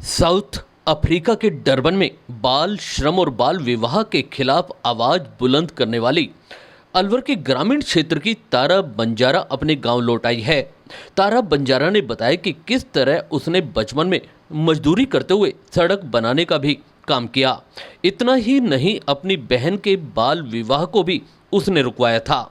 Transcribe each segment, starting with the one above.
South Africa के Durban में बाल श्रम और बाल विवाह के खिलाफ आवाज बुलंद करने वाली अलवर के ग्रामीण क्षेत्र की तारा बंजारा अपने गांव लौट आई है। तारा बंजारा ने बताया कि किस तरह उसने बचपन में मजदूरी करते हुए सड़क बनाने का भी काम किया। इतना ही नहीं, अपनी बहन के बाल विवाह को भी उसने रुकवाया था।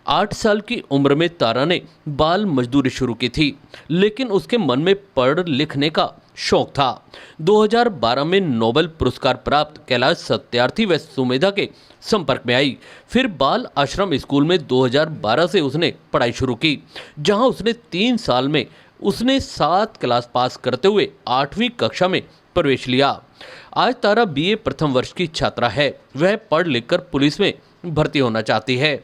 8 साल की उम्र में तारा ने बाल मजदूरी शुरू की थी, लेकिन उसके मन में पढ़ लिखने का शौक था। 2012 में नोबेल पुरस्कार प्राप्त कैलाश सत्यार्थी व सुमेधा के संपर्क में आई। फिर बाल आश्रम स्कूल में 2012 से उसने पढ़ाई शुरू की, जहां उसने 3 साल में उसने 7 क्लास पास करते हुए 8वीं कक्षा में प्रवेश लिया। आज तारा बीए प्रथम वर्ष की छात्रा है। वह पढ़ लिखकर पुलिस में भर्ती होना चाहती है।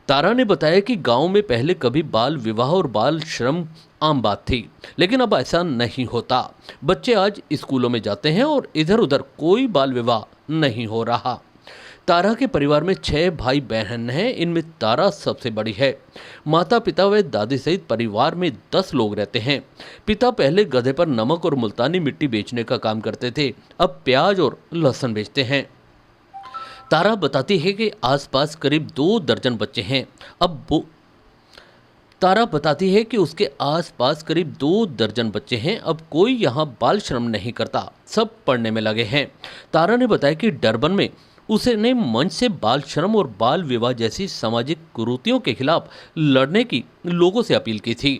तारा ने बताया कि गांव में पहले कभी बाल विवाह और बाल श्रम आम बात थी, लेकिन अब ऐसा नहीं होता। बच्चे आज स्कूलों में जाते हैं और इधर उधर कोई बाल विवाह नहीं हो रहा। तारा के परिवार में 6 भाई बहन हैं, इनमें तारा सबसे बड़ी है। माता पिता व दादी सहित परिवार में 10 लोग रहते हैं। पिता पहले गधे पर नमक और मुल्तानी मिट्टी बेचने का काम करते थे, अब प्याज और लहसुन बेचते हैं। तारा बताती है कि आसपास करीब 2 दर्जन बच्चे हैं। तारा बताती है कि उसके आसपास करीब 2 दर्जन बच्चे हैं। अब कोई यहाँ बाल श्रम नहीं करता, सब पढ़ने में लगे हैं। तारा ने बताया कि डरबन में उसने मंच से बाल श्रम और बाल विवाह जैसी सामाजिक कुरीतियों के खिलाफ लड़ने की लोगों से अपील की थी।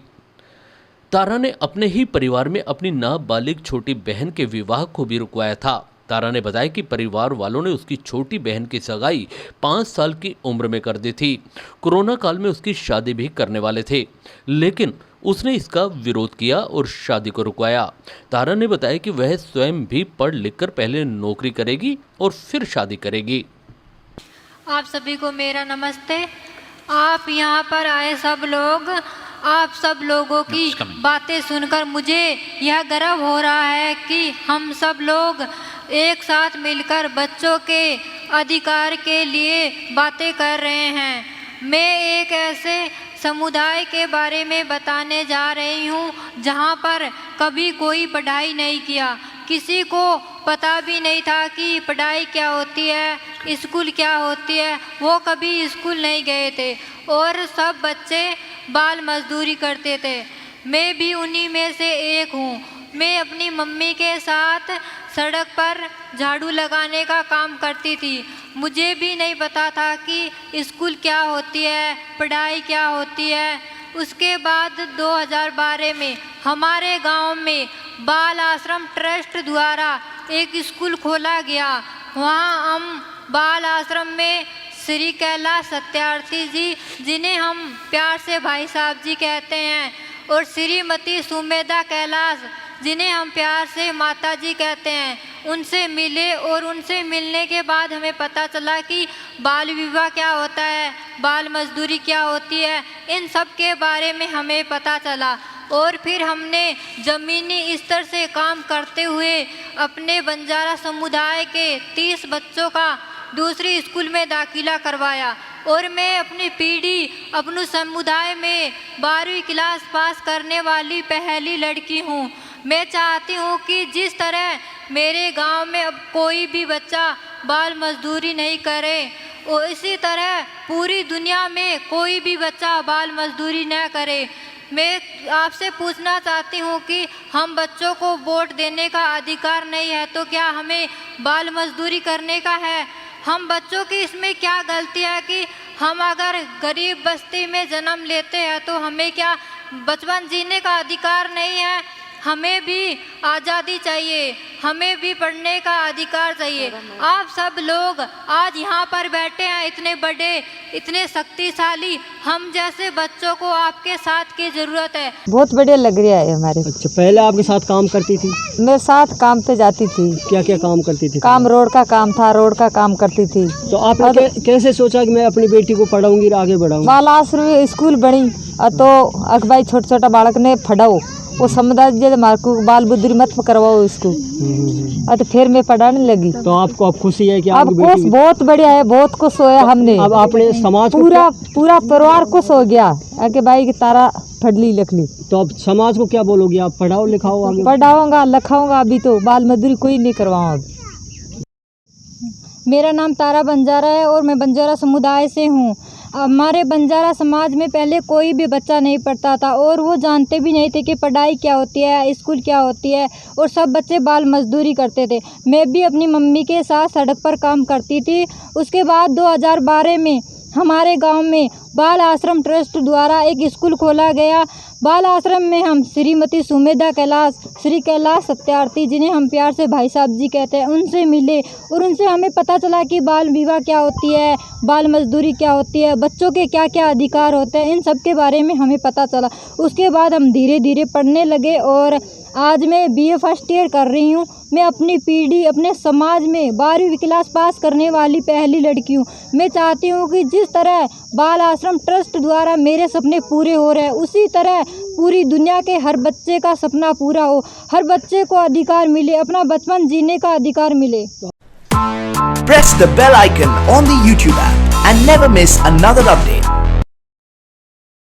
तारा ने अपने ही परिवार में अपनी नाबालिग छोटी बहन के विवाह को भी रुकवाया था। तारा ने बताया कि परिवार वालों ने उसकी छोटी बहन की सगाई 5 साल की उम्र में कर दी थी। कोरोना काल में उसकी शादी भी करने वाले थे, लेकिन उसने इसका विरोध किया और शादी को रुकवाया। तारा ने बताया कि वह स्वयं भी पढ़ लिखकर पहले नौकरी करेगी और फिर शादी करेगी। आप सभी को मेरा नमस्ते। आप यहाँ पर आए सब लोग, आप सब लोगों की बातें सुनकर मुझे यह गर्व हो रहा है कि हम सब लोग एक साथ मिलकर बच्चों के अधिकार के लिए बातें कर रहे हैं। मैं एक ऐसे समुदाय के बारे में बताने जा रही हूँ जहाँ पर कभी कोई पढ़ाई नहीं किया, किसी को पता भी नहीं था कि पढ़ाई क्या होती है, स्कूल क्या होती है। वो कभी स्कूल नहीं गए थे और सब बच्चे बाल मजदूरी करते थे। मैं भी उन्हीं में से एक हूँ। मैं अपनी मम्मी के साथ सड़क पर झाड़ू लगाने का काम करती थी। मुझे भी नहीं पता था कि स्कूल क्या होती है, पढ़ाई क्या होती है। उसके बाद 2012 में हमारे गांव में बाल आश्रम ट्रस्ट द्वारा एक स्कूल खोला गया। वहां हम बाल आश्रम में श्री कैलाश सत्यार्थी जी, जिन्हें हम प्यार से भाई साहब जी कहते हैं, और श्रीमती सुमेधा कैलाश, जिन्हें हम प्यार से माता जी कहते हैं, उनसे मिले। और उनसे मिलने के बाद हमें पता चला कि बाल विवाह क्या होता है, बाल मजदूरी क्या होती है, इन सब के बारे में हमें पता चला। और फिर हमने ज़मीनी स्तर से काम करते हुए अपने बंजारा समुदाय के 30 बच्चों का दूसरी स्कूल में दाखिला करवाया। और मैं अपनी पीढ़ी, अपने समुदाय में 12वीं क्लास पास करने वाली पहली लड़की हूँ। मैं चाहती हूँ कि जिस तरह मेरे गांव में अब कोई भी बच्चा बाल मजदूरी नहीं करे, और इसी तरह पूरी दुनिया में कोई भी बच्चा बाल मजदूरी न करे। मैं आपसे पूछना चाहती हूँ कि हम बच्चों को वोट देने का अधिकार नहीं है तो क्या हमें बाल मजदूरी करने का है? हम बच्चों की इसमें क्या गलती है कि हम अगर गरीब बस्ती में जन्म लेते हैं तो हमें क्या बचपन जीने का अधिकार नहीं है? हमें भी आज़ादी चाहिए, हमें भी पढ़ने का अधिकार चाहिए। आप सब लोग आज यहाँ पर बैठे हैं, इतने बड़े, इतने शक्तिशाली, हम जैसे बच्चों को आपके साथ की जरूरत है। बहुत बढ़िया लग रहा है हमारे। अच्छा, पहले आपके साथ काम करती थी? मैं साथ काम पे जाती थी। क्या क्या काम करती थी? काम रोड का काम था, रोड का काम करती थी। तो आपने कैसे सोचा कि मैं अपनी बेटी को पढ़ाऊंगी और आगे बढ़ाऊंगी? बाल आश्रम स्कूल बनी तो अखबाई छोटा छोटा बालक ने पढ़ाओ, वो समुदाय मार्को बाल बुद्धि मत करवाओ इसको। तो फिर मैं पढ़ाने लगी। तो आपको अब खुशी है कि अब खुश, बहुत बढ़िया है, बहुत खुश होया हमने। अब आपने समाज पूरा परिवार खुश हो गया कि भाई की तारा पढ़ ली लिख ली। तो अब समाज को क्या बोलोगे आप? पढ़ाओ लिखाओ आगे। पढ़ाऊंगा लिखाऊंगा, अभी तो बाल मजदूरी कोई नहीं करवाऊँ। अब मेरा नाम तारा बंजारा है और मैं बंजारा समुदाय से हूँ। हमारे बंजारा समाज में पहले कोई भी बच्चा नहीं पढ़ता था और वो जानते भी नहीं थे कि पढ़ाई क्या होती है, स्कूल क्या होती है, और सब बच्चे बाल मजदूरी करते थे। मैं भी अपनी मम्मी के साथ सड़क पर काम करती थी। उसके बाद 2012 में हमारे गांव में बाल आश्रम ट्रस्ट द्वारा एक स्कूल खोला गया। बाल आश्रम में हम श्रीमती सुमेधा कैलाश, श्री कैलाश सत्यार्थी, जिन्हें हम प्यार से भाई साहब जी कहते हैं, उनसे मिले और उनसे हमें पता चला कि बाल विवाह क्या होती है, बाल मजदूरी क्या होती है, बच्चों के क्या क्या अधिकार होते हैं, इन सब के बारे में हमें पता चला। उसके बाद हम धीरे धीरे पढ़ने लगे और आज मैं BA फर्स्ट ईयर कर रही हूँ। मैं अपनी पीढ़ी, अपने समाज में 12वीं क्लास पास करने वाली पहली लड़की हूँ। मैं चाहती हूँ कि जिस तरह बाल आश्रम ट्रस्ट द्वारा मेरे सपने पूरे हो रहे हैं, उसी तरह पूरी दुनिया के हर बच्चे का सपना पूरा हो, हर बच्चे को अधिकार मिले, अपना बचपन जीने का अधिकार मिले। Press the bell icon on the YouTube app and never miss another update.